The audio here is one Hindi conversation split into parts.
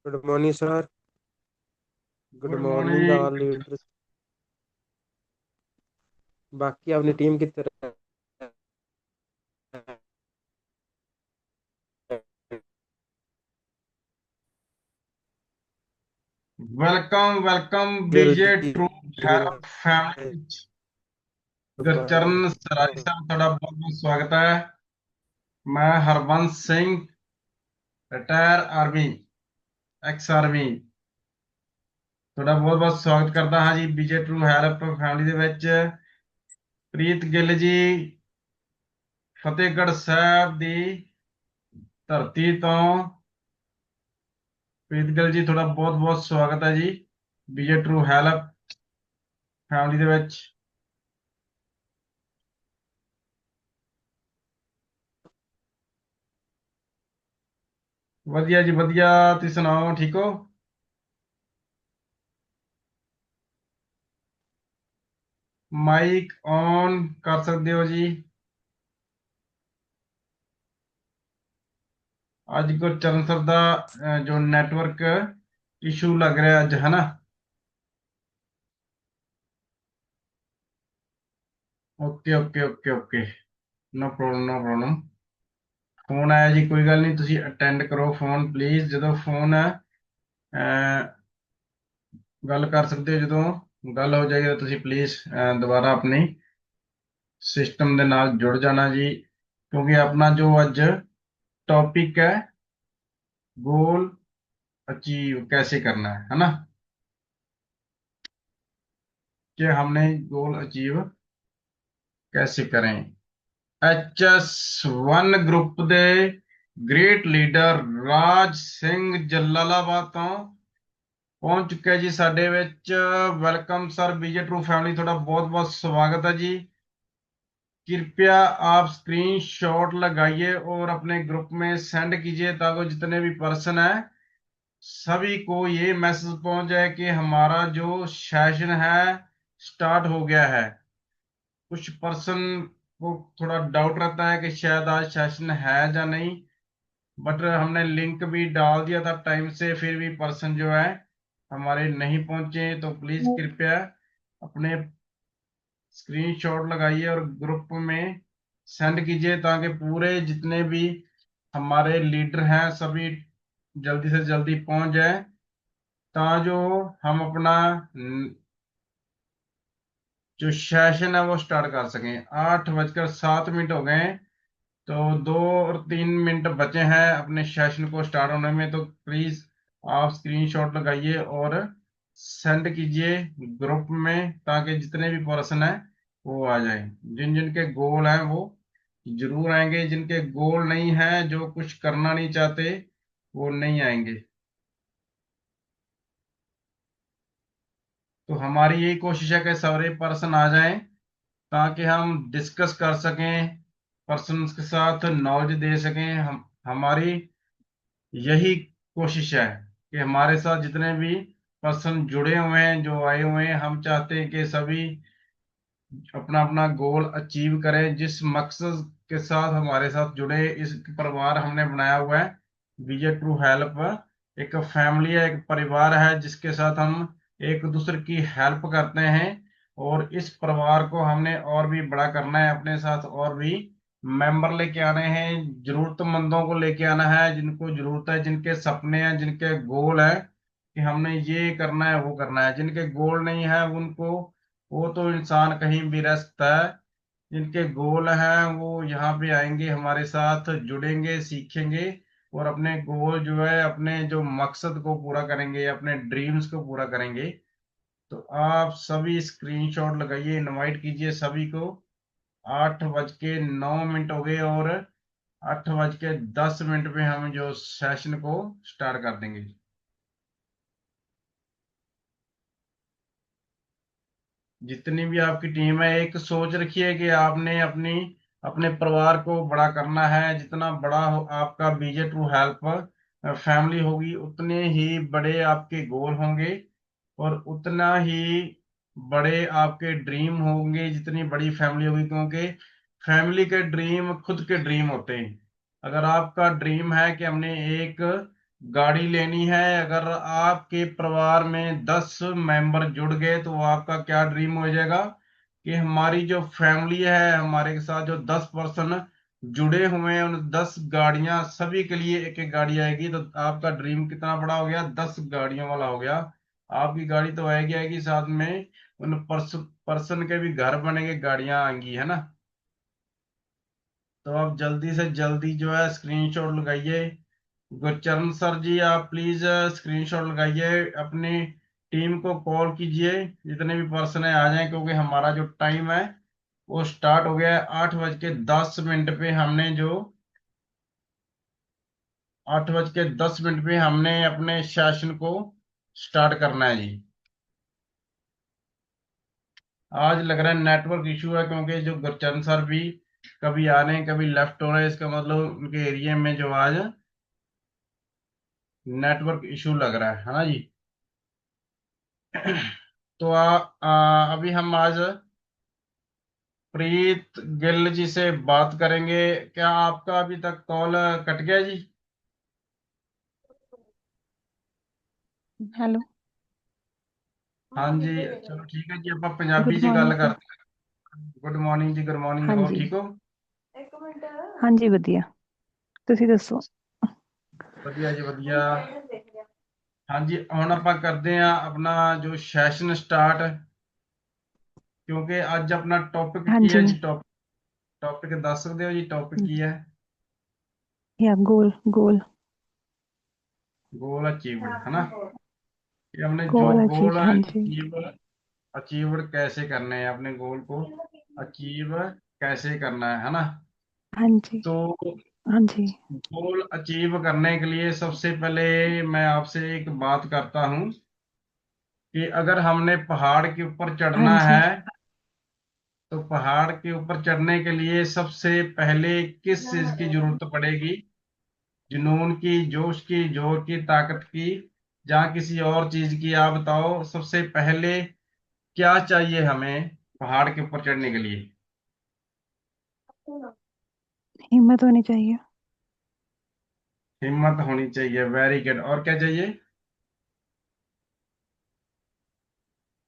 Good morning sir. Good good morning all morning. Leaders. बाकी अपनी टीम की तरह वेलकम वेलकम बीजे जल्दी ट्रू शुरू हेल्प फैमिली। भाई। गुरचरण सरारी साहब ਤੁਹਾਡਾ बहुत बहुत स्वागत है। मैं Harbans Singh, retire army, ex army, ਤੁਹਾਡਾ बहुत बहुत स्वागत करता हाँ जी बीजे ट्रू हेल्प फैमिली ਦੇ ਵਿੱਚ। ਪ੍ਰੀਤ ਗਿੱਲ ਜੀ ਫਤਿਹਗੜ੍ਹ ਸਾਹਿਬ ਦੀ ਧਰਤੀ ਤੋਂ। ਪ੍ਰੀਤ ਗਿੱਲ ਜੀ ਤੁਹਾਡਾ ਬਹੁਤ ਬਹੁਤ ਸਵਾਗਤ ਹੈ ਜੀ बीजे ट्रू हेल्प फैमिली ਦੇ ਵਿੱਚ। ਵਧੀਆ ਜੀ ਵਧੀਆ, ਤੁਸੀਂ ਸੁਣਾਓ ਠੀਕ ਹੋ? ਮਾਈਕ ਔਨ ਕਰ ਸਕਦੇ ਹੋ ਜੀ। ਅੱਜ ਗੁਰਚਰਨ ਸਰ ਦਾ ਜੋ ਨੈਟਵਰਕ ਇਸ਼ੂ ਲੱਗ ਰਿਹਾ ਅੱਜ, ਹੈ ਨਾ। Okay okay okay okay, no problem no problem. Phone ਆਇਆ ਜੀ, ਕੋਈ ਗੱਲ ਨਹੀਂ, ਤੁਸੀਂ ਅਟੈਂਡ ਕਰੋ ਫੋਨ ਪਲੀਜ਼। ਜਦੋਂ ਫੋਨ ਗੱਲ ਕਰ ਸਕਦੇ ਹੋ, ਜਦੋਂ ਗੱਲ ਹੋ ਜਾਏਗੀ ਤਾਂ ਤੁਸੀਂ ਪਲੀਜ਼ ਦੁਬਾਰਾ ਆਪਣੀ ਸਿਸਟਮ ਦੇ ਨਾਲ ਜੁੜ ਜਾਣਾ ਜੀ, ਕਿਉਂਕਿ ਆਪਣਾ ਜੋ ਅੱਜ टॉपिक है गोल अचीव कैसे करना है ना, कि हमने गोल अचीव कैसे करें। HS1 ग्रुप ਦੇ ग्रेट लीडर ਰਾਜ ਸਿੰਘ ਜਲਾਲਾਬਾਦ ਤੋਂ ਪਹੁੰਚ ਚੁੱਕਿਆ ਜੀ ਸਾਡੇ ਵਿੱਚ। वेलकम सर बीजे ट्रू फैमिली, ਤੁਹਾਡਾ बहुत बहुत स्वागत है जी। कृपया आप स्क्रीन शॉट लगाइए और अपने ग्रुप में सेंड कीजिए ताकि जितने भी पर्सन हैं सभी को ये मैसेज पहुंच जाए कि हमारा जो सेशन है स्टार्ट हो गया है। कुछ पर्सन को थोड़ा डाउट रहता है कि शायद आज सेशन है या नहीं, बट हमने लिंक भी डाल दिया था टाइम से, फिर भी पर्सन जो है हमारे नहीं पहुंचे। तो प्लीज कृपया अपने स्क्रीनशॉट लगाइए और ग्रुप में सेंड कीजिए ताकि पूरे जितने भी हमारे लीडर हैं सभी जल्दी से जल्दी पहुंच जाए, जो हम अपना जो सेशन है वो स्टार्ट कर सकें। 8:07 हो गए हैं, तो 2 और 3 मिनट बचे हैं अपने सेशन को स्टार्ट होने में। तो प्लीज आप स्क्रीनशॉट लगाइए और सेंड कीजिए ग्रुप में ताकि जितने भी पर्सन हैं वो आ जाए। जिन जिनके गोल हैं वो जरूर आएंगे, जिनके गोल नहीं है, जो कुछ करना नहीं चाहते, वो नहीं आएंगे। तो हमारी यही कोशिश है कि सारे पर्सन आ जाएं ताकि हम डिस्कस कर सकें, पर्सन के साथ नॉलेज दे सकें। हम हमारी यही कोशिश है कि हमारे साथ जितने भी पर्सन जुड़े हुए हैं, जो आए हुए हैं, हम चाहते हैं कि सभी अपना अपना गोल अचीव करें। जिस मकसद के साथ हमारे साथ जुड़े, इस परिवार हमने बनाया हुआ है बीजे ट्रू हेल्प, एक फैमिली है, एक परिवार है जिसके साथ हम एक दूसरे की हेल्प करते हैं। और इस परिवार को हमने और भी बड़ा करना है, अपने साथ और भी मेंबर लेके आने हैं, जरूरतमंदों को लेके आना है, जिनको जरूरत है, जिनके सपने हैं, जिनके गोल है कि हमने ये करना है वो करना है। जिनके गोल नहीं है उनको, वो तो इंसान कहीं भी रह सकता है। जिनके गोल हैं वो यहाँ पे आएंगे, हमारे साथ जुड़ेंगे, सीखेंगे और अपने गोल जो है, अपने जो मकसद को पूरा करेंगे, अपने ड्रीम्स को पूरा करेंगे। तो आप सभी स्क्रीनशॉट लगाइए, इनवाइट कीजिए सभी को। 8:09 हो गए और 8:10 पे हम जो सेशन को स्टार्ट कर देंगे। जितनी भी आपकी टीम है, एक सोच रखिए कि आपने अपनी अपने परिवार को बड़ा करना है। जितना बड़ा हो आपका बीजे टू हेल्प फैमिली होगी, उतने ही बड़े आपके गोल होंगे और उतना ही बड़े आपके ड्रीम होंगे जितनी बड़ी फैमिली होगी, क्योंकि फैमिली के ड्रीम खुद के ड्रीम होते हैं। अगर आपका ड्रीम है कि हमने एक गाड़ी लेनी है, अगर आपके परिवार में 10 मेंबर जुड़ गए तो आपका क्या ड्रीम हो जाएगा कि हमारी जो फैमिली है, हमारे के साथ जो 10 पर्सन जुड़े हुए हैं, उन 10 गाड़ियां सभी के लिए एक एक गाड़ी आएगी। तो आपका ड्रीम कितना बड़ा हो गया, 10 गाड़ियों वाला हो गया। आपकी गाड़ी तो आएगी आएगी, साथ में उन पर्सन के भी घर बनेंगे, गाड़ियां आएंगी, है ना। तो आप जल्दी से जल्दी जो है स्क्रीनशॉट लगाइए। गुरचरण सर जी, आप प्लीज स्क्रीनशॉट लगाइए, अपनी टीम को कॉल कीजिए, जितने भी पर्सन है आ जाएं, क्योंकि हमारा जो टाइम है वो स्टार्ट हो गया है। 8:10 पे हमने जो 8:10 पे हमने अपने सेशन को स्टार्ट करना है जी। आज लग रहा है नेटवर्क इशू है, क्योंकि जो गुरचरण सर भी कभी आ रहे हैं कभी लेफ्ट हो रहे हैं, इसका मतलब उनके एरिया में जो आज नेटवर्क इशू लग रहा है ना जी। तो अभी हम आज प्रीत गिल जी से बात करेंगे। क्या आपका अभी तक कॉल कट गया जी? हेलो। हाँ जी, चलो ठीक है जी, आप पंजाबी गुड जी मॉर्निंग गल सर। करते हैं। गुड मॉर्निंग जी, गुड मॉर्निंग, हाँ हो जी। ठीक हो? हाँ जी ਵਧੀਆ। ਤੁਸੀਂ ਦੱਸੋ। ਵਧੀਆ ਜੀ ਵਧੀਆ। हाँ जी, ਹੁਣ ਆਪਾਂ ਕਰਦੇ ਆ ਆਪਣਾ ਜੋ ਸੈਸ਼ਨ ਸਟਾर्ट, ਕਿਉਂਕਿ ਅੱਜ ਆਪਣਾ ਟੌਪਿਕ हाँ ਕੀ ਹੈ जी। ਜੀ? ਟੌਪਿਕ ਦੱਸ ਸਕਦੇ ਹੋ ਜੀ, ਟੌਪਿਕ ਕੀ ਹੈ? या गोल गोल गोल अचीव्ड, है ना। कि हमने जो गोल गोल अचीव। हाँ जी। अचीव अचीव कैसे करने हैं, अपने गोल को अचीव कैसे करना है ना। हाँ जी। तो हाँ जी। गोल अचीव करने के लिए सबसे पहले मैं आपसे एक बात करता हूं कि अगर हमने पहाड़ के ऊपर हाँ चढ़ना जी। है, तो पहाड़ के ऊपर चढ़ने के लिए सबसे पहले किस चीज की जरूरत पड़ेगी? जुनून की, जोश की, जोर की, ताकत की, या किसी और चीज की? आप बताओ, सबसे पहले क्या चाहिए हमें पहाड़ के ऊपर चढ़ने के लिए? हिम्मत होनी चाहिए। हिम्मत होनी चाहिए, वेरी गुड। और क्या चाहिए?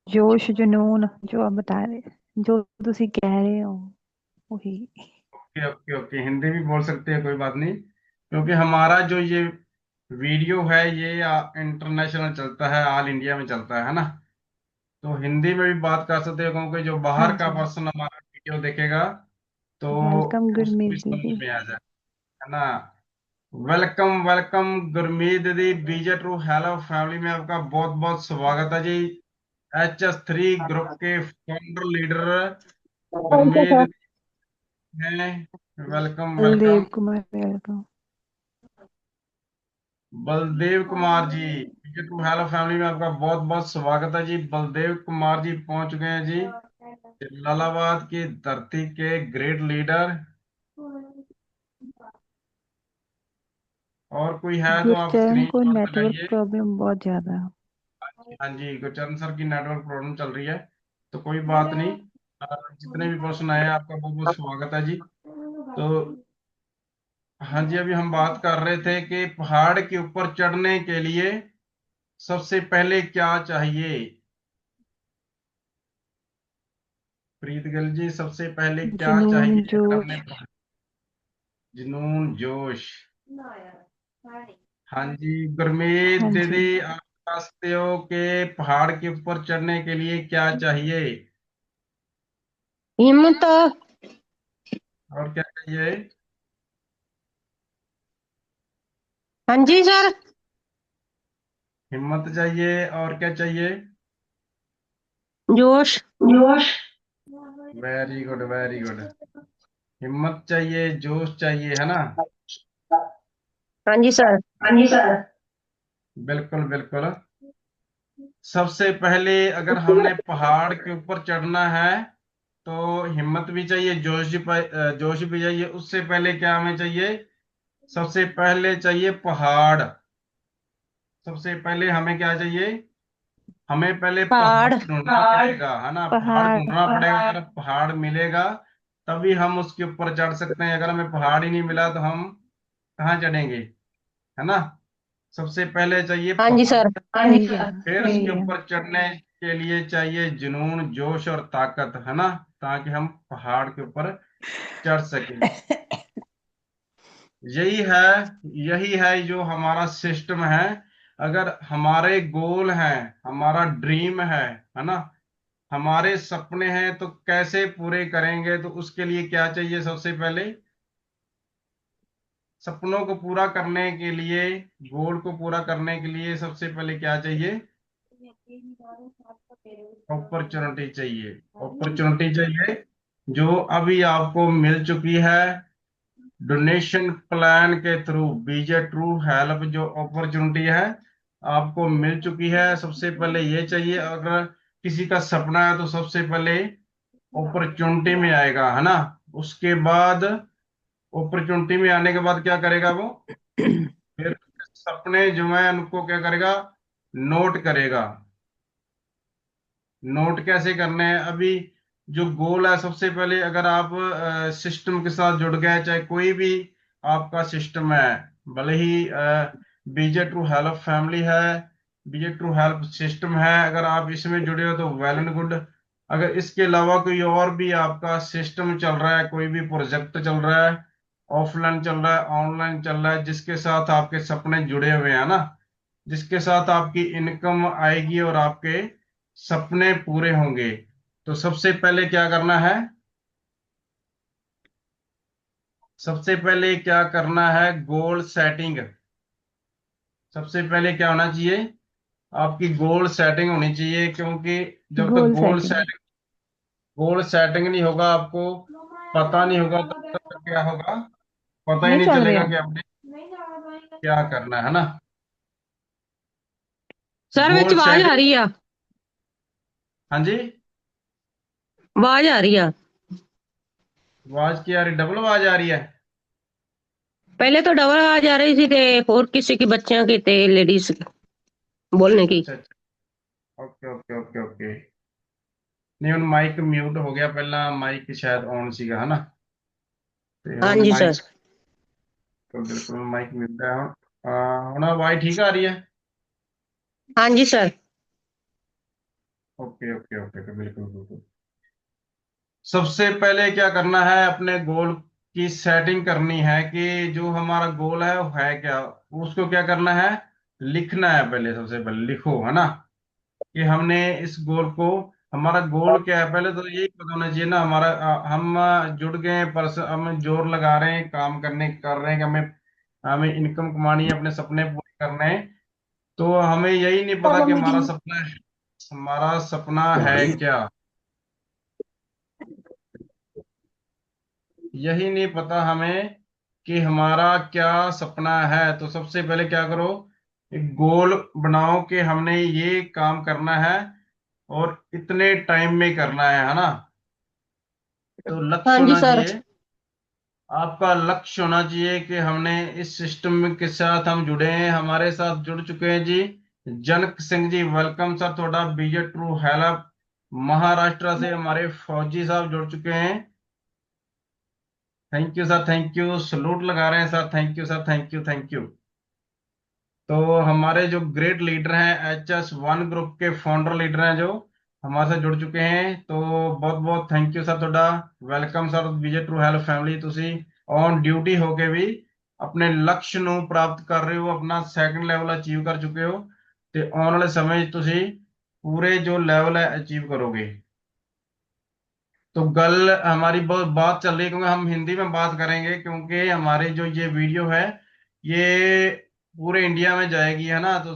जोश जुनून जो आप बता रहे, जो तुसी कह रहे हो वही। ओके ओके ओके, हिंदी भी बोल सकते हैं, कोई बात नहीं, क्योंकि हमारा जो ये वीडियो है ये इंटरनेशनल चलता है, ऑल इंडिया में चलता है ना। तो हिंदी में भी बात कर सकते हो, क्योंकि जो हाँ बाहर का जी। पर्सन हमारा वीडियो देखेगा तो वेलकम उसको भी गुरमीत समझ दीदी। में आ जाए, है ना। वेलकम वेलकम गुरमीत दीदी, बीजे ट्रू हेलो फैमिली में आपका बहुत बहुत स्वागत है जी। HS3 ग्रुप के founder leader thank you Gurmeet sir. दीदी हैं। Welcome Baldev welcome. Kumar welcome. Baldev Kumar ji, BJ true hello family में आपका बहुत बहुत स्वागत है जी। बलदेव कुमार जी पहुंच गए हैं जी, जलालाबाद की धरती के ग्रेट लीडर। और कोई है तो आप गुरचरण स्क्रीन को शॉट नेटवर्क लगाइए। प्रॉब्लम बहुत ज्यादा है। हाँ जी, गुरचरण सर की नेटवर्क प्रॉब्लम चल रही है, तो कोई बात नहीं। जितने भी पर्सन आए हैं, आपका बहुत बहुत स्वागत है जी। तो हाँ जी, अभी हम बात कर रहे थे कि पहाड़ के ऊपर चढ़ने के लिए सबसे पहले क्या चाहिए? प्रीत गिल जी, सबसे पहले क्या जुनून चाहिए अगर हमने जोश। जुनून जोश। हाँ जी, गुरमीत हाँ जी। दीदी, आप बताते हो कि पहाड़ के ऊपर चढ़ने के लिए क्या चाहिए? हिम्मत। और क्या चाहिए? हाँ जी सर। हिम्मत चाहिए, और क्या चाहिए? जोश। जोश। Very good very good. हिम्मत चाहिए, जोश चाहिए, है ना। हाँ जी सर। हाँ जी सर। बिल्कुल बिल्कुल। सबसे पहले अगर हमने पहाड़ के ऊपर चढ़ना है तो हिम्मत भी चाहिए, जोश भी चाहिए। उससे पहले क्या हमें चाहिए? सबसे पहले चाहिए पहाड़। सबसे पहले हमें क्या चाहिए? हमें पहले पहाड़ पहाड़। ढूंढना पड़ेगा, है ना। पहाड़ पहाड़। ढूंढना पड़ेगा, अगर पहाड़ मिलेगा तभी हम उसके ऊपर चढ़ सकते हैं। अगर हमें पहाड़ ही नहीं मिला तो हम कहाँ चढ़ेंगे, है ना। सबसे पहले चाहिए हाँ जी सर। सही है। फिर उसके सही है। ऊपर चढ़ने के लिए चाहिए जुनून, जोश और ताकत, है ना, ताकि हम पहाड़ के ऊपर चढ़ सकें। यही है, यही है जो हमारा सिस्टम है। अगर हमारे गोल हैं, हमारा ड्रीम है ना, हमारे सपने हैं, तो कैसे पूरे करेंगे? तो उसके लिए क्या चाहिए? सबसे पहले सपनों को पूरा करने के लिए, गोल को पूरा करने के लिए सबसे पहले क्या चाहिए? अपॉर्चुनिटी चाहिए। अपॉर्चुनिटी चाहिए जो अभी आपको मिल चुकी है डोनेशन प्लान के थ्रू, बीजे ट्रू हेल्प। जो अपॉर्चुनिटी है आपको मिल चुकी है, सबसे पहले ये चाहिए। अगर किसी का सपना है तो सबसे पहले अपॉर्चुनिटी में आएगा, है ना। उसके बाद अपॉर्चुनिटी में आने के बाद क्या करेगा वो? फिर सपने जो है उनको क्या करेगा? नोट करेगा। नोट कैसे करने हैं? अभी जो गोल है, सबसे पहले अगर आप सिस्टम के साथ जुड़ गए, चाहे कोई भी आपका सिस्टम है, भले ही बीजे ट्रू हेल्प फैमिली है, बीजे ट्रू हेल्प सिस्टम है, अगर आप इसमें जुड़े हो तो वेल एंड गुड। अगर इसके अलावा कोई और भी आपका सिस्टम चल रहा है, कोई भी प्रोजेक्ट चल रहा है, ऑफलाइन चल रहा है, ऑनलाइन चल रहा है, जिसके साथ आपके सपने जुड़े हुए हैं ना, जिसके साथ आपकी इनकम आएगी और आपके सपने पूरे होंगे, तो सबसे पहले क्या करना है? सबसे पहले क्या करना है? Goal setting. सबसे पहले क्या होना चाहिए? आपकी गोल सेटिंग होनी चाहिए, क्योंकि जब तक गोल सेटिंग। गोल सेटिंग नहीं होगा, आपको पता नहीं होगा, तब तक क्या होगा? पता ही नहीं नहीं चल रही चलेगा है। कि आपने क्या करना है ना। सर विच गोल आवाज आ सेटिंग। रही है। हाँ जी। आवाज आ रही है। आवाज की आ रही? डबल आवाज आ रही है? पहले तो डबल आवाज आ रही थी, और किसी की बच्चियों की थे, लेडीज बोलने की। अच्छा अच्छा। Okay okay okay okay. नहीं, ਹੁਣ ਮਾਈਕ ਮਿਊਟ ਹੋ ਗਿਆ, ਪਹਿਲਾਂ ਮਾਈਕ ਸ਼ਾयਦ ਔਨ ਸੀਗਾ, ਹਨਾ। ਤੇ हाँ ਹੁਣ जी ਮਾਈਕ सर। ਬਿਲਕੁਲ ਮਾਈਕ ਮਿਊਟ ਹੈ ਹੁਣ। ਹੁਣ ਆਵਾਜ਼ ਠੀਕ ਆ ਰਹੀ है? हाँ जी sir. Okay okay okay okay, बिल्कुल बिल्कुल। सबसे पहले क्या करना है? अपने गोल की सेटिंग करनी है कि जो हमारा गोल है वो है क्या। उसको क्या करना है? लिखना है। पहले सबसे पहले लिखो, है ना, कि हमने इस गोल को, हमारा गोल क्या है, पहले तो यही पता होना चाहिए ना हमारा। हम जुड़ गए हैं, परस हम जोर लगा रहे हैं, काम करने कर रहे हैं कि हमें हमें इनकम कमानी है, अपने सपने पूरे करने हैं। तो हमें यही नहीं पता कि हमारा सपना है क्या। यही नहीं पता हमें कि हमारा क्या सपना है। तो सबसे पहले क्या करो? एक गोल बनाओ कि हमने ये काम करना है और इतने टाइम में करना है ना। तो हाँ लक्ष्य जी होना सर। चाहिए। आपका लक्ष्य होना चाहिए कि हमने इस सिस्टम के साथ हम जुड़े हैं। हमारे साथ जुड़ चुके हैं जी जनक सिंह जी, वेलकम सर, थोड़ा बीजे ट्रू हेल्प महाराष्ट्र से हमारे फौजी साहब जुड़ चुके हैं। Thank you sir, thank you, salute लगा रहे हैं sir, thank you sir, thank you thank you. तो हमारे जो ग्रेट लीडर हैं, HS1 ग्रुप के फाउंडर लीडर हैं, जो हमारे साथ जुड़ चुके हैं, तो बहुत बहुत थैंक यू सर ਤੁਹਾਡਾ। Welcome sir Vijay true health family. ਤੁਸੀਂ ਔਨ ਡਿਊਟੀ ਹੋ ਕੇ ਵੀ ਆਪਣੇ ਲਕਸ਼ ਨੂੰ ਪ੍ਰਾਪਤ ਕਰ ਰਹੇ ਹੋ, ਆਪਣਾ ਸੈਕੰਡ ਲੈਵਲ ਅਚੀਵ ਕਰ ਚੁੱਕੇ ਹੋ, ਤੇ ਆਉਣ ਵਾਲੇ ਸਮੇਂ 'ਚ ਤੁਸੀਂ पूरे जो लेवल है अचीव करोगे। तो गल हमारी बहुत बात चल रही है, क्योंकि हम हिंदी में बात करेंगे, क्योंकि हमारे जो ये वीडियो है ये पूरे इंडिया में जाएगी, है ना। तो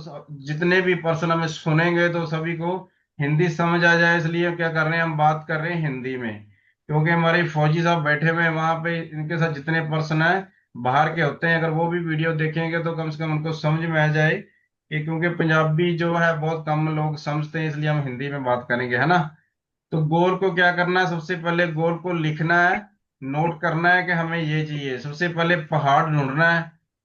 जितने भी पर्सन हमें सुनेंगे तो सभी को हिंदी समझ आ जाए, इसलिए क्या कर रहे हैं, हम बात कर रहे हैं हिंदी में। क्योंकि हमारे फौजी साहब बैठे हुए हैं वहां पे, इनके साथ जितने पर्सन हैं बाहर के होते हैं, अगर वो भी वीडियो देखेंगे तो कम से कम उनको समझ में आ जाए कि, क्योंकि पंजाबी जो है बहुत कम लोग समझते हैं, इसलिए हम हिंदी में बात करेंगे, है ना। तो गोल को क्या करना है? सबसे पहले गोल को लिखना है, नोट करना है कि हमें ये चाहिए। सबसे पहले पहाड़ ढूंढना है।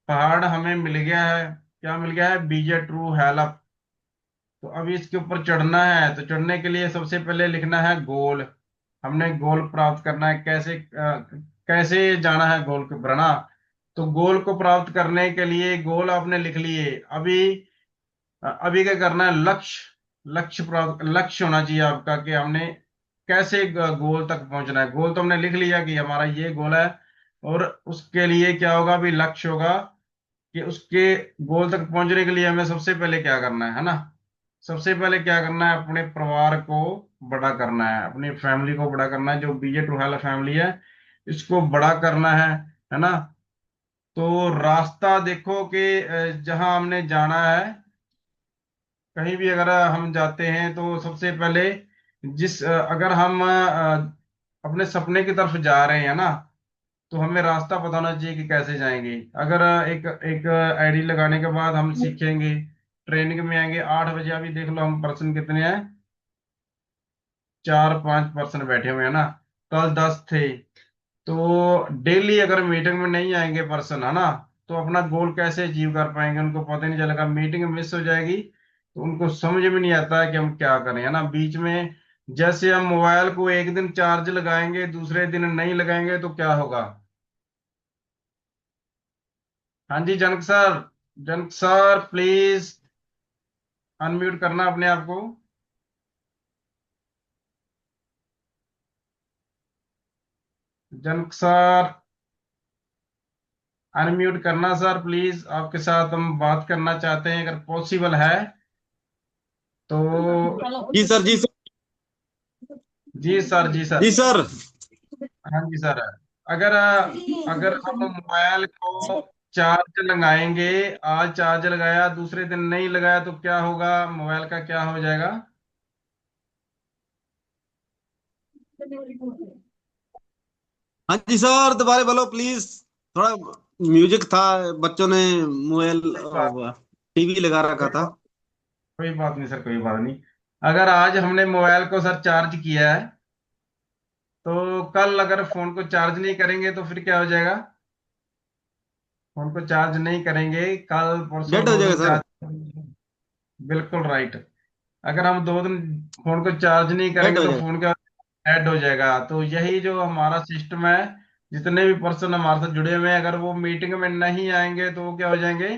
पहाड़ हमें मिल गया है। क्या मिल गया है? बीजे ट्रू हेल्प। तो अभी इसके ऊपर चढ़ना है, तो चढ़ने के लिए सबसे पहले लिखना है गोल। हमने गोल प्राप्त करना है, कैसे कैसे जाना है गोल के ऊपर ना। तो गोल को प्राप्त करने के लिए गोल आपने लिख लिए। अभी अभी क्या करना है, लक्ष्य होना चाहिए आपका कि हमने कैसे गोल तक पहुंचना है। गोल तो हमने लिख लिया कि हमारा ये गोल है, और उसके लिए क्या होगा, अभी लक्ष्य होगा कि उसके गोल तक पहुंचने के लिए हमें सबसे पहले क्या करना है ना। सबसे पहले क्या करना है, अपने परिवार को बड़ा करना है, अपनी फैमिली को बड़ा करना है। जो बीजे टू हेल्थ फैमिली है, इसको बड़ा करना है ना। तो रास्ता देखो कि जहां हमने जाना है, कहीं भी अगर हम जाते हैं तो सबसे पहले अगर हम अपने सपने की तरफ जा रहे हैं ना, तो हमें रास्ता पता होना चाहिए कि कैसे जाएंगे। अगर एक एक आईडी लगाने के बाद हम सीखेंगे, ट्रेनिंग में आएंगे 8 बजे, अभी देख लो हम पर्सन कितने हैं, 4-5 पर्सन बैठे हुए हैं ना, कल 10 थे। तो डेली अगर मीटिंग में नहीं आएंगे पर्सन, है ना, तो अपना गोल कैसे अचीव कर पाएंगे, उनको पता नहीं चलेगा, मीटिंग मिस हो जाएगी, तो उनको समझ में नहीं आता है कि हम क्या करें, है ना। बीच में जैसे हम मोबाइल को एक दिन चार्ज लगाएंगे, दूसरे दिन नहीं लगाएंगे, तो क्या होगा। हाँ जी Janak sir, Janak sir please unmute करना अपने आप को। जनक सर अनम्यूट करना सर प्लीज, आपके साथ हम बात करना चाहते हैं अगर पॉसिबल है तो। जी सर, जी सर, जी सर, जी सर। जी सर। हाँ जी सर। अगर अगर हम मोबाइल को चार्ज लगाएंगे, आज चार्ज लगाया दूसरे दिन नहीं लगाया, तो क्या होगा, मोबाइल का क्या हो जाएगा। हाँ जी सर, दोबारा बोलो प्लीज। थोड़ा म्यूजिक था, बच्चों ने मोबाइल कोई बात टीवी लगा रखा कोई था। बात कोई बात नहीं सर, कोई बात नहीं। अगर आज हमने मोबाइल को सर चार्ज किया है, तो कल अगर फोन को चार्ज नहीं करेंगे तो फिर क्या हो जाएगा। फोन को चार्ज नहीं करेंगे, कल परसों डेड हो 2 जाएगा दिन सर। चार्ज। बिल्कुल राइट। अगर हम 2 दिन फोन को चार्ज नहीं डेड करेंगे हो तो जाएगा। फोन का डेड हो जाएगा। तो यही जो हमारा सिस्टम है, जितने भी पर्सन हमारे साथ जुड़े हुए हैं, अगर वो मीटिंग में नहीं आएंगे तो वो क्या हो जाएंगे,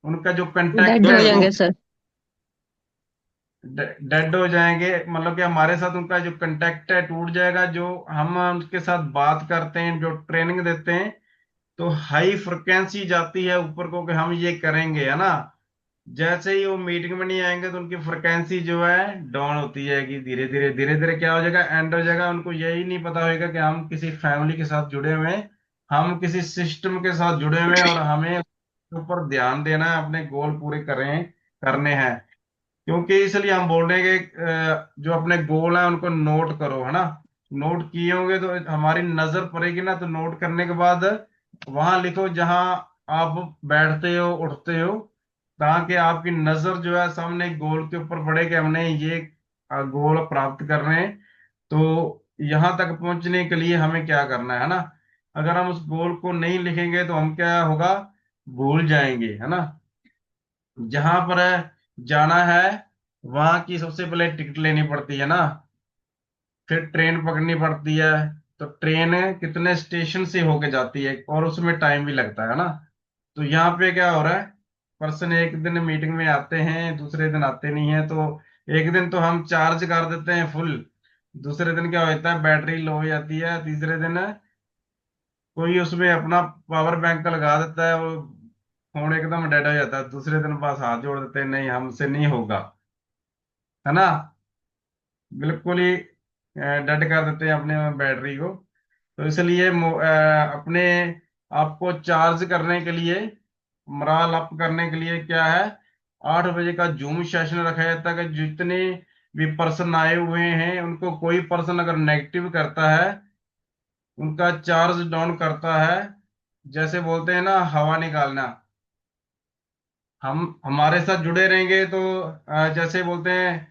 उनका जो कंटेक्ट डेड डेड हो है हो वो जाएंगे जाएगा। सर। डेड हो जाएंगे। मतलब कि हमारे साथ उनका जो कंटेक्ट है टूट जाएगा। जो हम उनके साथ बात करते हैं, जो ट्रेनिंग देते हैं, तो हाई फ्रिक्वेंसी जाती है ऊपर को कि हम ये करेंगे, है ना। जैसे ही वो मीटिंग में नहीं आएंगे तो उनकी फ्रिक्वेंसी जो है डाउन होती है, कि धीरे धीरे क्या हो जाएगा, एंड हो जाएगा। उनको यही नहीं पता होगा कि हम किसी फैमिली के साथ जुड़े हुए हैं, हम किसी सिस्टम के साथ जुड़े हुए हैं, और हमें उसके ऊपर ध्यान देना है, अपने गोल पूरे करने हैं। क्योंकि इसलिए हम बोल रहे हैं कि जो अपने गोल हैं उनको नोट करो, है ना। नोट किए होंगे तो हमारी नजर पड़ेगी ना, तो नोट करने के बाद वहां लिखो जहां आप बैठते हो उठते हो, ताकि आपकी नजर जो है सामने गोल के ऊपर पड़े कि हमने ये गोल प्राप्त कर रहे हैं। तो यहां तक पहुंचने के लिए हमें क्या करना है ना। अगर हम उस गोल को नहीं लिखेंगे तो हम क्या होगा, भूल जाएंगे, है ना। जहां पर जाना है वहां की सबसे पहले टिकट लेनी पड़ती है ना, फिर ट्रेन पकड़नी पड़ती है। तो ट्रेन कितने स्टेशन से होके जाती है, और उसमें टाइम भी लगता है ना। तो यहाँ पे क्या हो रहा है, पर्सन एक दिन मीटिंग में आते हैं, दूसरे दिन आते नहीं है। तो एक दिन तो हम चार्ज कर देते हैं फुल, दूसरे दिन क्या होता है, बैटरी लो हो जाती है, तीसरे दिन कोई उसमें अपना पावर बैंक लगा देता है, वो फोन एकदम डेड हो जाता है। दूसरे दिन बस हाथ जोड़ देते हैं, नहीं हमसे नहीं होगा, है ना। बिल्कुल ही डेड कर देते हैं अपने बैटरी को। तो इसलिए अपने आप को चार्ज करने के लिए, मराल अप करने के लिए क्या है, 8 बजे का जूम सेशन रखा जाता है कि जितने भी पर्सन आए हुए हैं उनको कोई पर्सन अगर नेगेटिव करता है, उनका चार्ज डाउन करता है, जैसे बोलते हैं ना हवा निकालना। हम हमारे साथ जुड़े रहेंगे तो जैसे बोलते हैं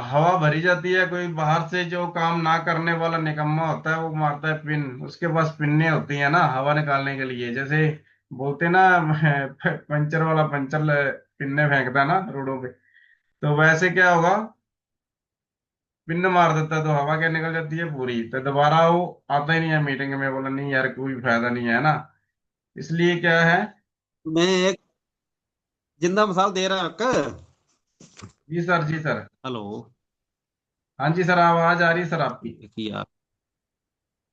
हवा भरी जाती है। कोई बाहर से जो काम ना करने वाला निकम्मा होता है वो मारता है पिन, उसके पास पिन्ने होती है ना हवा निकालने के लिए। जैसे बोलते हैं ना पंचर वाला पंचर पिन्ने फेंकता है ना रोडों पे। तो वैसे क्या होगा, पिन मार देता है तो हवा क्या निकल जाती है पूरी, तो दोबारा वो आता ही नहीं है मीटिंग में। बोला नहीं यार कोई फायदा नहीं है ना, इसलिए क्या है। मैं एक जिंदा मिसाल दे रहा हूँ। जी सर, जी सर। हेलो। हाँ जी सर, आवाज आ रही है सर आपकी। देखिए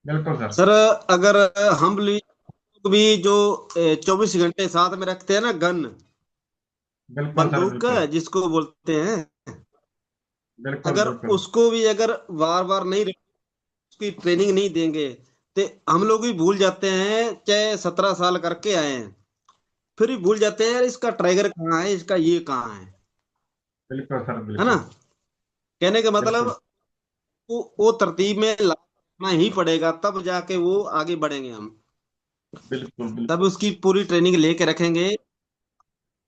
बिल्कुल सर। सर, अगर हम लोग भी जो 24 घंटे साथ में रखते हैं ना गन, बिल्कुल सर, बंदूक बिल्कुल जिसको बोलते हैं, बिल्कुल अगर बिल्कुल उसको भी अगर बार बार नहीं उसकी ट्रेनिंग नहीं देंगे तो हम लोग भी भूल जाते हैं, चाहे 17 साल करके आए हैं फिर भी भूल जाते हैं यार इसका ट्राइगर कहाँ है, इसका ये कहाँ बिल्कुल सर, है ना। बिल्कुल कहने का मतलब बिल्कुल वो तरतीब में लाना ही पड़ेगा, तब जाके वो आगे बढ़ेंगे हम। बिल्कुल तब बिल्कुल उसकी पूरी ट्रेनिंग लेके रखेंगे,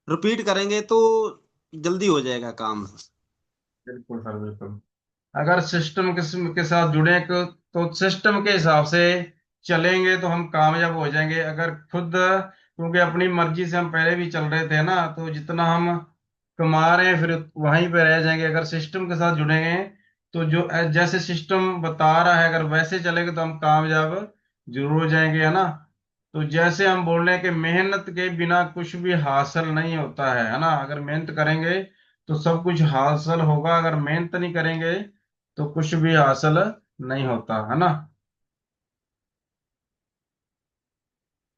रिपीट करेंगे तो जल्दी हो जाएगा काम। बिल्कुल सर, बिल्कुल। अगर सिस्टम के साथ जुड़े तो सिस्टम के हिसाब से चलेंगे तो हम कामयाब हो जाएंगे। अगर खुद, क्योंकि अपनी मर्जी से हम पहले भी चल रहे थे ना, तो जितना हम कमा रहे हैं फिर वहीं पे रह जाएंगे। अगर सिस्टम के साथ जुड़ेंगे तो जो जैसे सिस्टम बता रहा है अगर वैसे चलेंगे तो हम कामयाब जरूर हो जाएंगे, है ना। तो जैसे हम बोल रहे हैं कि मेहनत के बिना कुछ भी हासिल नहीं होता है ना। अगर मेहनत करेंगे तो सब कुछ हासिल होगा, अगर मेहनत नहीं करेंगे तो कुछ भी हासिल नहीं होता, है ना।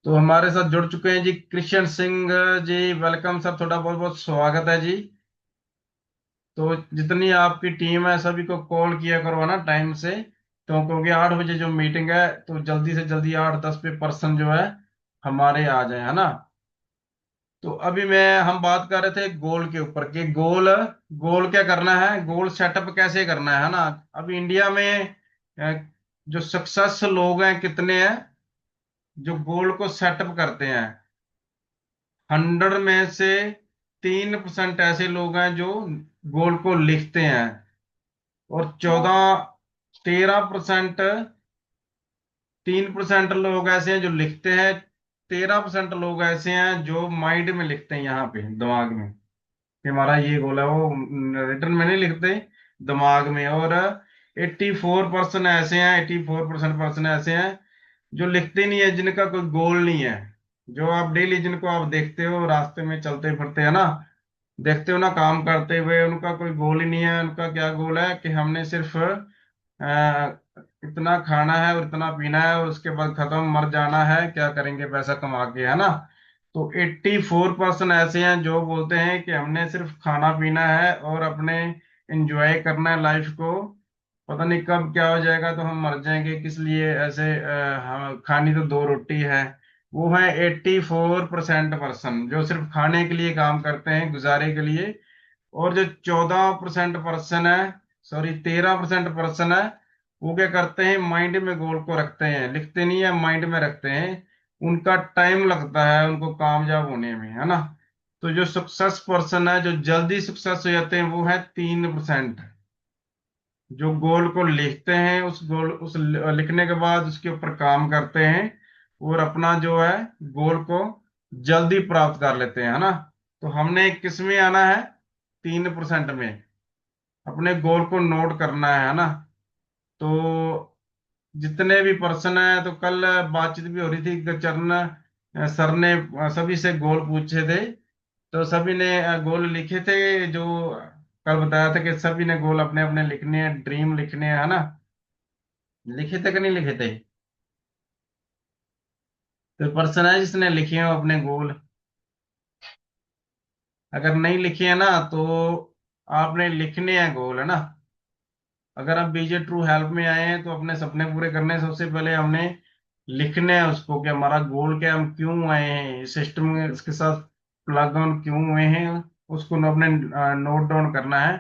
तो हमारे साथ जुड़ चुके हैं जी कृष्ण सिंह जी, वेलकम सर, थोड़ा बहुत बहुत स्वागत है जी। तो जितनी आपकी टीम है सभी को कॉल किया करो ना टाइम से, तो क्योंकि 8 बजे जो मीटिंग है, तो जल्दी से जल्दी 8-10 पे पर्सन जो है हमारे आ जाए, है ना। तो अभी हम बात कर रहे थे गोल के ऊपर कि गोल गोल क्या करना है, गोल सेटअप कैसे करना है ना। अभी इंडिया में जो सक्सेस लोग हैं कितने हैं जो गोल को सेटअप करते हैं। 100 में से 3% ऐसे लोग हैं जो गोल को लिखते हैं, और 13% 3% लोग ऐसे हैं जो लिखते हैं, 13% लोग ऐसे हैं जो माइंड में लिखते हैं, यहाँ पे दिमाग में कि हमारा ये गोल है। वो रिटर्न में नहीं लिखते, दिमाग में। और 84% ऐसे हैं, 84% पर्सन ऐसे हैं जो लिखते नहीं है, जिनका कोई गोल नहीं है। जो आप डेली जिनको आप देखते हो रास्ते में चलते फिरते है ना, देखते हो ना काम करते हुए, उनका कोई गोल ही नहीं है। उनका क्या गोल है कि हमने सिर्फ इतना खाना है और इतना पीना है और उसके बाद खत्म, मर जाना है, क्या करेंगे पैसा कमा के, है ना। तो 84% ऐसे हैं जो बोलते हैं कि हमने सिर्फ खाना पीना है और अपने एंजॉय करना है लाइफ को। पता नहीं कब क्या हो जाएगा, तो हम मर जाएंगे किस लिए ऐसे, हम खानी तो 2 रोटी है। वो है 84% पर्सन जो सिर्फ खाने के लिए काम करते हैं, गुजारे के लिए। और जो 14% पर्सन है, सॉरी 13% पर्सन है, वो क्या करते हैं, माइंड में गोल को रखते हैं, लिखते नहीं है, माइंड में रखते हैं। उनका टाइम लगता है उनको कामयाब होने में, है ना। तो जो सक्सेस पर्सन है, जो जल्दी सक्सेस हो जाते हैं, वो है 3%, जो गोल को लिखते हैं, उस लिखने के बाद उसके ऊपर काम करते हैं और अपना जो है गोल को जल्दी प्राप्त कर लेते हैं, है ना। तो हमने किस में आना है, 3% में अपने गोल को नोट करना है ना। तो जितने भी पर्सन है, तो कल बातचीत भी हो रही थी कि चरण सर ने सभी से गोल पूछे थे, तो सभी ने गोल लिखे थे। जो कल बताया था कि सभी ने गोल अपने अपने लिखने हैं, ड्रीम लिखने हैं, है ना। लिखे थे कि नहीं लिखे थे। तो पर्सन है जिसने लिखे हो अपने गोल, अगर नहीं लिखे हैं ना तो आपने लिखने हैं गोल, है ना। अगर आप बीजे ट्रू हेल्प में आए हैं तो अपने सपने पूरे करने हैं, सबसे पहले हमने लिखना है उसको कि हमारा गोल क्या है, हम क्यों आए हैं सिस्टम में इसके साथ प्लग ऑन क्यों हुए हैं, उसको अपने नोट डाउन करना है।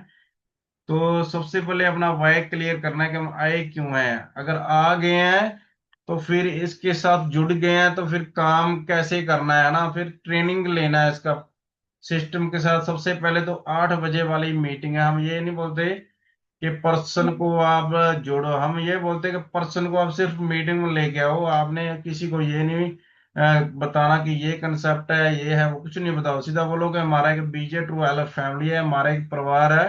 तो सबसे पहले अपना वाई क्लियर करना है कि हम आए क्यों हैं। अगर आ गए हैं तो फिर इसके साथ जुड़ गए हैं तो फिर काम कैसे करना है ना, फिर ट्रेनिंग लेना है इसका सिस्टम के साथ। सबसे पहले तो 8 बजे वाली मीटिंग है। हम ये नहीं बोलते कि पर्सन को आप जोड़ो, हम ये बोलते हैं कि पर्सन को आप सिर्फ मीटिंग में लेके आओ। आपने किसी को ये नहीं बताना कि ये कंसेप्ट है, ये है, वो कुछ नहीं बताओ। सीधा बोलो कि हमारा एक बीजे ट्रू एल फैमिली है, हमारा एक परिवार है,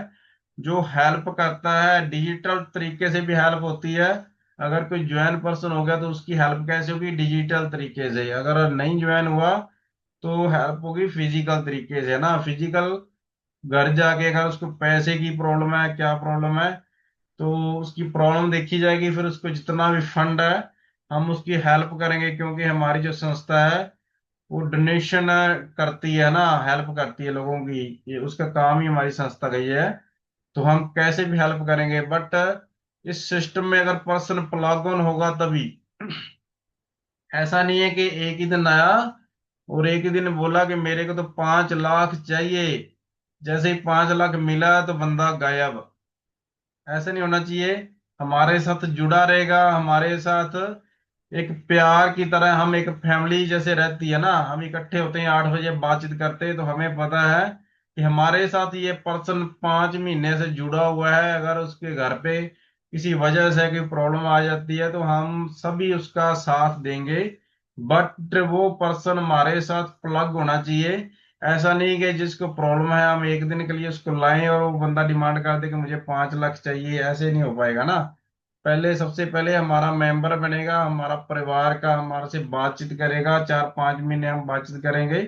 जो हेल्प करता है, डिजिटल तरीके से भी हेल्प होती है। अगर कोई ज्वाइन पर्सन हो गया तो उसकी हेल्प कैसे होगी? डिजिटल तरीके से। अगर नहीं ज्वाइन हुआ तो हेल्प होगी फिजिकल तरीके से, ना, फिजिकल। घर जाके अगर उसको पैसे की प्रॉब्लम है, क्या प्रॉब्लम है, तो उसकी प्रॉब्लम देखी जाएगी, फिर उसको जितना भी फंड है हम उसकी हेल्प करेंगे, क्योंकि हमारी जो संस्था है वो डोनेशन करती है ना, हेल्प करती है लोगों की। ये उसका काम ही हमारी संस्था का ये है। तो हम कैसे भी हेल्प करेंगे, बट इस सिस्टम में अगर पर्सन प्लग ऑन होगा तभी। ऐसा नहीं है कि एक ही दिन आया और एक ही दिन बोला कि मेरे को तो 5 लाख चाहिए, जैसे ही 5 लाख मिला तो बंदा गायब। ऐसा नहीं होना चाहिए। हमारे साथ जुड़ा रहेगा, हमारे साथ एक प्यार की तरह, हम एक फैमिली जैसे रहती है ना, हम इकट्ठे होते हैं 8 बजे बातचीत करते हैं, तो हमें पता है कि हमारे साथ ये पर्सन 5 महीने से जुड़ा हुआ है। अगर उसके घर पे किसी वजह से कोई प्रॉब्लम आ जाती है तो हम सभी उसका साथ देंगे, बट वो पर्सन हमारे साथ प्लग होना चाहिए। ऐसा नहीं कि जिसको प्रॉब्लम है हम एक दिन के लिए उसको लाएं और वो बंदा डिमांड कर दे कि मुझे 5 लाख चाहिए, ऐसे नहीं हो पाएगा ना। पहले, सबसे पहले हमारा मेंबर बनेगा, हमारा परिवार का हमारे से बातचीत करेगा, 4-5 महीने हम बातचीत करेंगे,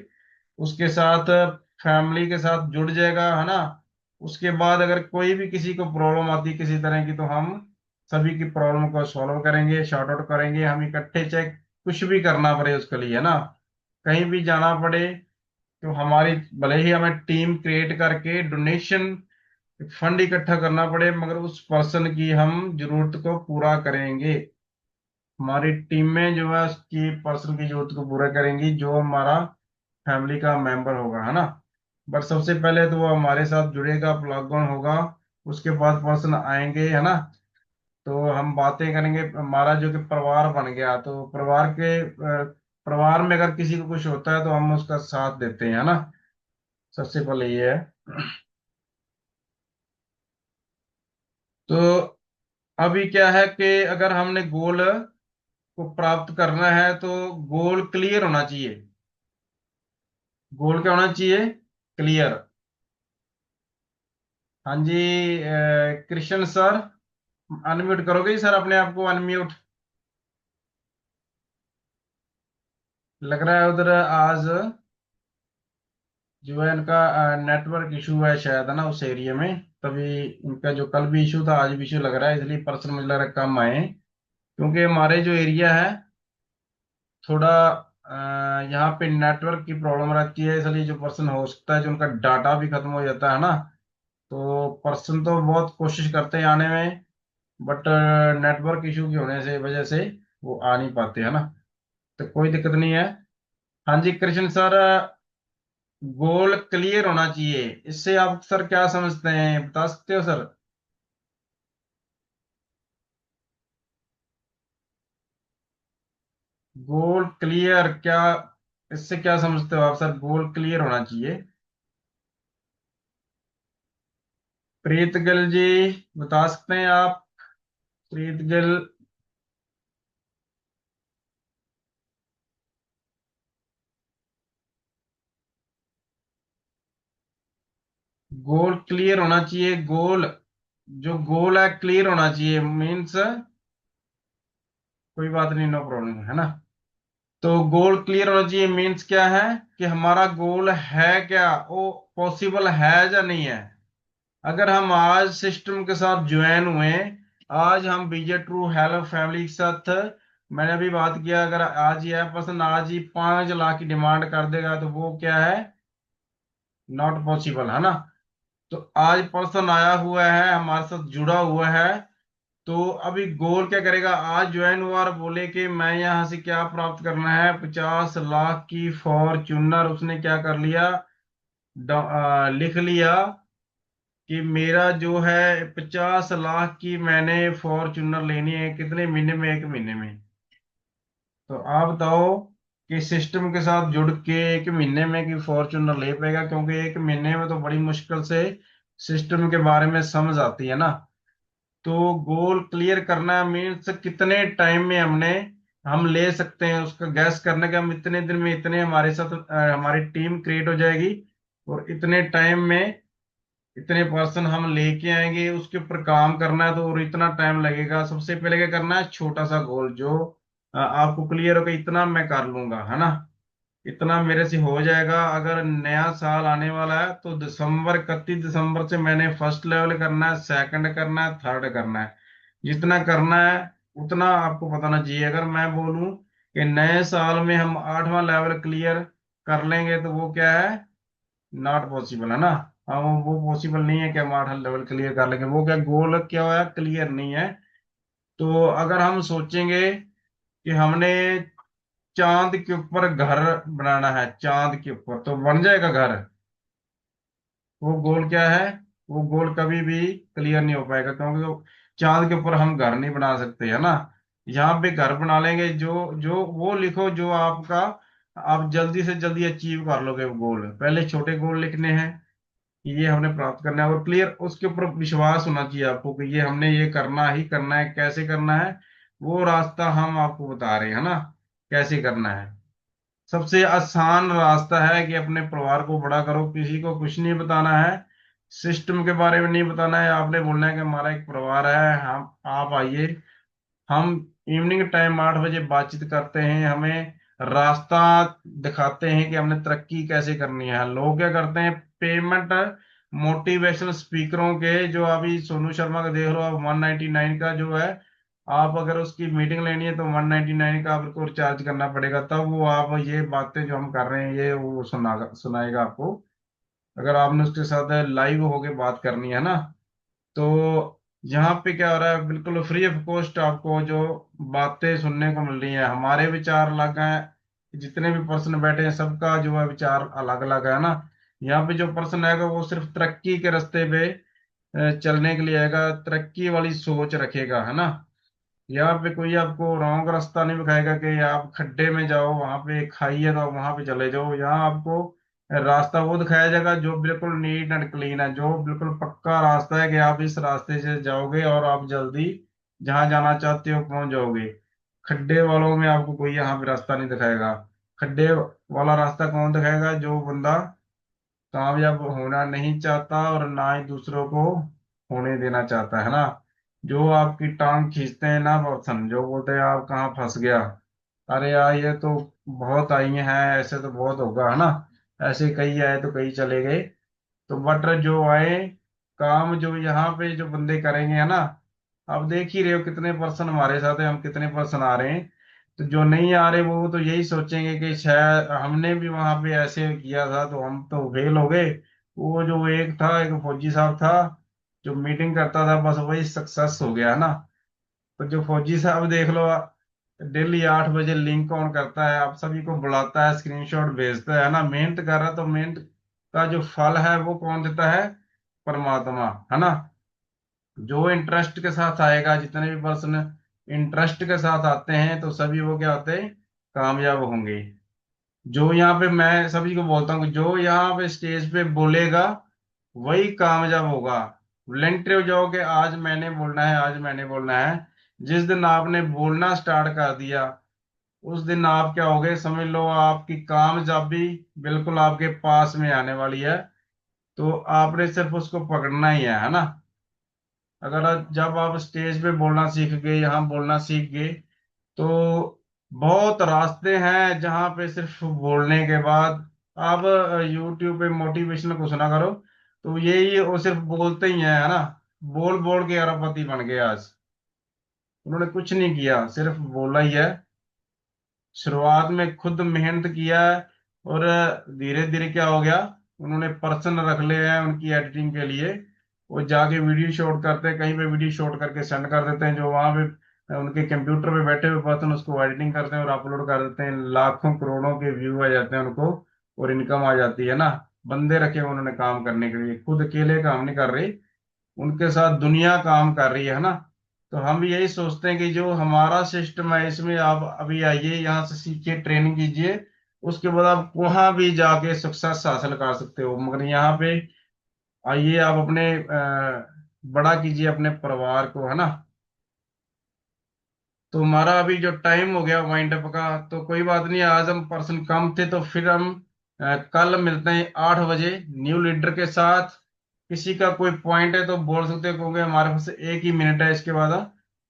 उसके साथ फैमिली के साथ जुड़ जाएगा, है ना। उसके बाद अगर कोई भी किसी को प्रॉब्लम आती है किसी तरह की, तो हम सभी की प्रॉब्लम को सॉल्व करेंगे, शॉर्ट आउट करेंगे, हम इकट्ठे, चाहे कुछ भी करना पड़े उसके लिए, है ना, कहीं भी जाना पड़े, तो हमारी, भले ही हमें टीम क्रिएट करके डोनेशन फंड इकट्ठा करना पड़े, मगर उस पर्सन की हम जरूरत को पूरा करेंगे। हमारी टीम में जो है उसकी पर्सन की जरूरत को पूरा करेंगी, जो हमारा फैमिली का मेंबर होगा, है ना। बट सबसे पहले तो वो हमारे साथ जुड़ेगा, प्लग ऑन होगा, उसके बाद पर्सन आएंगे, है ना। तो हम बातें करेंगे, हमारा जो कि परिवार बन गया, तो परिवार में अगर किसी को कुछ होता है तो हम उसका साथ देते हैं, है ना। सबसे पहले ये है। तो अभी क्या है कि अगर हमने गोल को प्राप्त करना है तो गोल क्लियर होना चाहिए। गोल क्या होना चाहिए? क्लियर। हाँ जी। कृष्ण सर, अनम्यूट करोगे सर अपने आप को? अनम्यूट। लग रहा है उधर आज जो है इनका नेटवर्क इशू है शायद, है ना, उस एरिया में। तभी इनका जो कल भी इशू था आज भी इशू लग रहा है, इसलिए पर्सन मुझे लग रहा है कम आए, क्योंकि हमारे जो एरिया है थोड़ा यहाँ पे नेटवर्क की प्रॉब्लम रहती है, इसलिए जो पर्सन हो सकता है जो उनका डाटा भी खत्म हो जाता है ना, तो पर्सन तो बहुत कोशिश करते हैं आने में, बट नेटवर्क इशू की होने से वजह से वो आ नहीं पाते, है ना। तो कोई दिक्कत नहीं है। हाँ जी कृष्ण सर, गोल क्लियर होना चाहिए, इससे आप सर क्या समझते हैं, बता सकते हो सर? गोल क्लियर क्या, इससे क्या समझते हो आप सर? गोल क्लियर होना चाहिए। प्रीत गिल जी, बता सकते हैं आप? प्रीत गिल। गोल क्लियर होना चाहिए, गोल, जो गोल है क्लियर होना चाहिए, मीन्स कोई बात नहीं, नो प्रॉब्लम, है ना। तो गोल क्लियर होना चाहिए मीन्स क्या है कि हमारा गोल है क्या, वो पॉसिबल है या नहीं है। अगर हम आज सिस्टम के साथ ज्वाइन हुए, आज हम बीजे ट्रू हेल्प फैमिली के साथ, मैंने अभी बात किया, अगर आज ही है पर्सन आज ही 5 लाख की डिमांड कर देगा तो वो क्या है? नॉट पॉसिबल, है ना। तो आज पर्सन आया हुआ है, हमारे साथ जुड़ा हुआ है, तो अभी गोल क्या करेगा? आज ज्वाइन हुआ और बोले कि मैं यहाँ से क्या प्राप्त करना है, 50 लाख की फॉर्च्यूनर, उसने क्या कर लिया, लिख लिया कि मेरा जो है 50 लाख की मैंने फॉर्च्यूनर लेनी है, कितने महीने में? 1 महीने में। तो आप बताओ कि सिस्टम के साथ जुड़ के 1 महीने में कि फॉर्च्यूनर ले पाएगा? क्योंकि 1 महीने में तो बड़ी मुश्किल से सिस्टम के बारे में समझ आती है ना। तो गोल क्लियर करना मीन्स कितने टाइम में हम ले सकते हैं, उसका गैस करने का, हम इतने दिन में इतने हमारे साथ हमारी टीम क्रिएट हो जाएगी और इतने टाइम में इतने पर्सन हम लेके आएंगे, उसके ऊपर काम करना है तो और इतना टाइम लगेगा। सबसे पहले क्या करना है, छोटा सा गोल जो आपको क्लियर हो कि इतना मैं कर लूंगा, है ना, इतना मेरे से हो जाएगा। अगर नया साल आने वाला है तो 31 दिसंबर से मैंने फर्स्ट लेवल करना है, सेकंड करना है, थर्ड करना है। जितना करना है उतना आपको बताना चाहिए। अगर मैं बोलूं कि नए साल में हम 8वां लेवल क्लियर कर लेंगे तो वो क्या है, नॉट पॉसिबल, है ना। हाँ, वो पॉसिबल नहीं है कि हम 8 लेवल क्लियर कर लेंगे। वो क्या गोल क्या हुआ, क्लियर नहीं है। तो अगर हम सोचेंगे कि हमने चांद के ऊपर घर बनाना है, चांद के ऊपर तो बन जाएगा घर। वो गोल क्या है, वो गोल कभी भी क्लियर नहीं हो पाएगा, क्योंकि चांद के ऊपर हम घर नहीं बना सकते, है ना। यहाँ पे घर बना लेंगे जो जो वो लिखो जो आपका, आप जल्दी से जल्दी अचीव कर लोगे वो गोल। पहले छोटे गोल लिखने हैं, ये हमने प्राप्त करना है, और क्लियर उसके ऊपर विश्वास होना चाहिए आपको कि ये हमने ये करना ही करना है। कैसे करना है, वो रास्ता हम आपको बता रहे हैं, है ना, कैसे करना है। सबसे आसान रास्ता है कि अपने परिवार को बड़ा करो, किसी को कुछ नहीं बताना है, सिस्टम के बारे में नहीं बताना है। आपने बोलना है कि हमारा एक परिवार है, हम आप आइए, हम इवनिंग टाइम 8 बजे बातचीत करते हैं, हमें रास्ता दिखाते हैं कि हमने तरक्की कैसे करनी है। लोग क्या करते हैं, पेमेंट मोटिवेशनल स्पीकरों के, जो अभी सोनू शर्मा का देख लो आप, 199 का जो है, आप अगर उसकी मीटिंग लेनी है तो 199 का आपको रिचार्ज करना पड़ेगा, तब वो आप ये बातें जो हम कर रहे हैं ये वो सुनाएगा आपको। अगर आपने उसके साथ लाइव होके बात करनी है ना, तो यहाँ पे क्या हो रहा है, बिल्कुल फ्री ऑफ कॉस्ट आपको जो बातें सुनने को मिल रही हैं। हमारे विचार अलग हैं, जितने भी पर्सन बैठे हैं सबका जो है विचार अलग अलग है ना। यहाँ पे जो पर्सन आएगा वो सिर्फ तरक्की के रास्ते पे चलने के लिए आएगा, तरक्की वाली सोच रखेगा, है ना। यहाँ पे कोई आपको रॉन्ग रास्ता नहीं दिखाएगा कि आप खड्डे में जाओ, वहां पे खाई है तो आप वहां पे चले जाओ। यहाँ आपको रास्ता वो दिखाया जाएगा जो बिल्कुल नीट एंड क्लीन है, जो बिल्कुल पक्का रास्ता है कि आप इस रास्ते से जाओगे और आप जल्दी जहां जाना चाहते हो पहुंच जाओगे। खड्डे वालों में आपको कोई यहाँ पे रास्ता नहीं दिखाएगा। खड्डे वाला रास्ता कौन दिखाएगा, जो बंदा कामयाब होना नहीं चाहता और ना ही दूसरों को होने देना चाहता है ना। जो आपकी टांग खींचते हैं ना पर्सन, जो बोलते हैं आप कहाँ फंस गया, अरे यार ये तो बहुत आई हैं, ऐसे तो बहुत होगा, है ना, ऐसे कई आए तो कई चले गए। तो बट जो आए काम जो यहाँ पे जो बंदे करेंगे, है ना, आप देख ही रहे हो कितने पर्सन हमारे साथ है, हम कितने पर्सन आ रहे हैं। तो जो नहीं आ रहे वो तो यही सोचेंगे कि शायद हमने भी वहां पे ऐसे किया था तो हम तो फेल हो गए। वो जो एक था, एक फौजी साहब था जो मीटिंग करता था, बस वही सक्सेस हो गया, है ना। तो जो फौजी साहब देख लो, डेली 8 बजे लिंक ऑन करता है, आप सभी को बुलाता है, स्क्रीनशॉट भेजता है ना, मेहनत कर रहा है, तो मेहनत का जो फल है वो कौन देता है, परमात्मा, है ना। जो इंटरेस्ट के साथ आएगा, जितने भी पर्सन इंटरेस्ट के साथ आते हैं तो सभी वो क्या होते हैं, कामयाब होंगे। जो यहाँ पे मैं सभी को बोलता हूँ कि जो यहाँ पे स्टेज पे बोलेगा वही कामयाब होगा। वॉलंटियर हो जाओ कि आज मैंने बोलना है, आज मैंने बोलना है। जिस दिन आपने बोलना स्टार्ट कर दिया उस दिन आप क्या हो गए, समझ लो आपकी कामयाबी बिल्कुल आपके पास में आने वाली है। तो आपने सिर्फ उसको पकड़ना ही है ना। अगर जब आप स्टेज पे बोलना सीख गए, यहाँ बोलना सीख गए, तो बहुत रास्ते हैं जहाँ पे सिर्फ बोलने के बाद आप यूट्यूब पे मोटिवेशनल को सुना करो, तो यही वो सिर्फ बोलते ही हैं, है ना। बोल बोल के अरबपति बन गए आज। उन्होंने कुछ नहीं किया, सिर्फ बोला ही है। शुरुआत में खुद मेहनत किया है, और धीरे धीरे क्या हो गया, उन्होंने पर्सन रख ले हैं उनकी एडिटिंग के लिए। वो जाके वीडियो शूट करते हैं, कहीं पे वीडियो शूट करके सेंड कर देते हैं, जो वहां पे उनके कंप्यूटर पे बैठे हुए पर्सन उसको एडिटिंग करते हैं और अपलोड कर देते हैं। लाखों करोड़ों के व्यू आ जाते हैं उनको, और इनकम आ जाती है ना। बंदे रखे हुए उन्होंने काम करने के लिए, खुद अकेले काम नहीं कर रही, उनके साथ दुनिया काम कर रही है ना। तो हम यही सोचते हैं कि जो हमारा सिस्टम है इसमें आप अभी आइए, यहाँ से सीखिए, ट्रेनिंग कीजिए, उसके बाद आप वहां भी जाके सक्सेस हासिल कर सकते हो। मगर यहाँ पे आइए, आप अपने बड़ा कीजिए अपने परिवार को, है ना। तो हमारा अभी जो टाइम हो गया वाइंड अप का, तो कोई बात नहीं, आज हम पर्सन कम थे तो फिर हम कल मिलते हैं 8 बजे न्यू लीडर के साथ। किसी का कोई पॉइंट है तो बोल सकते हो, क्योंकि हमारे पास 1 ही मिनट है, इसके बाद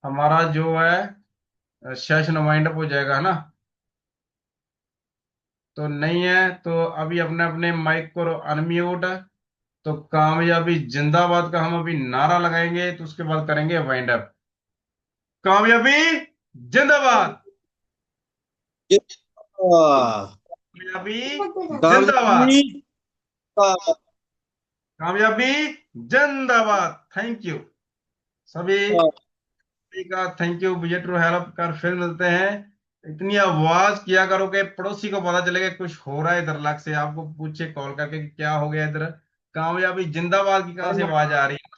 हमारा जो है सेशन वाइंड अप हो जाएगा, है ना। तो नहीं है तो अभी अपने अपने माइक को अनम्यूट। तो कामयाबी जिंदाबाद का हम अभी नारा लगाएंगे, तो उसके बाद करेंगे वाइंड अप। कामयाबी जिंदाबाद। कामयाबी जिंदाबाद। कामयाबी का कामयाबी जिंदाबाद। थैंक यू सभी का, thank you. Vijay to help कर, फिर मिलते हैं। इतनी आवाज किया करो कि पड़ोसी को पता चलेगा कुछ हो रहा है इधर, लग से आपको पूछे कॉल करके कि क्या हो गया इधर। कामयाबी जिंदाबाद की कहाँ से आवाज आ रही है,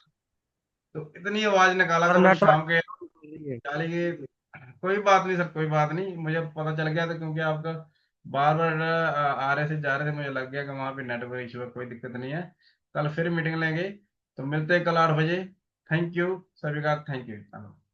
तो इतनी आवाज निकाला सर करो शाम के नेटवर्क। 40 की। कोई बात नहीं सर, कोई बात नहीं, मुझे पता चल गया था, क्योंकि आपका बार बार आ रहे थे जा रहे थे, मुझे लग गया कि वहां पे नेटवर्क इशू है। कोई दिक्कत नहीं है, कल फिर मीटिंग लेंगे। तो मिलते हैं कल 8 बजे। थैंक यू सभी का, थैंक यू।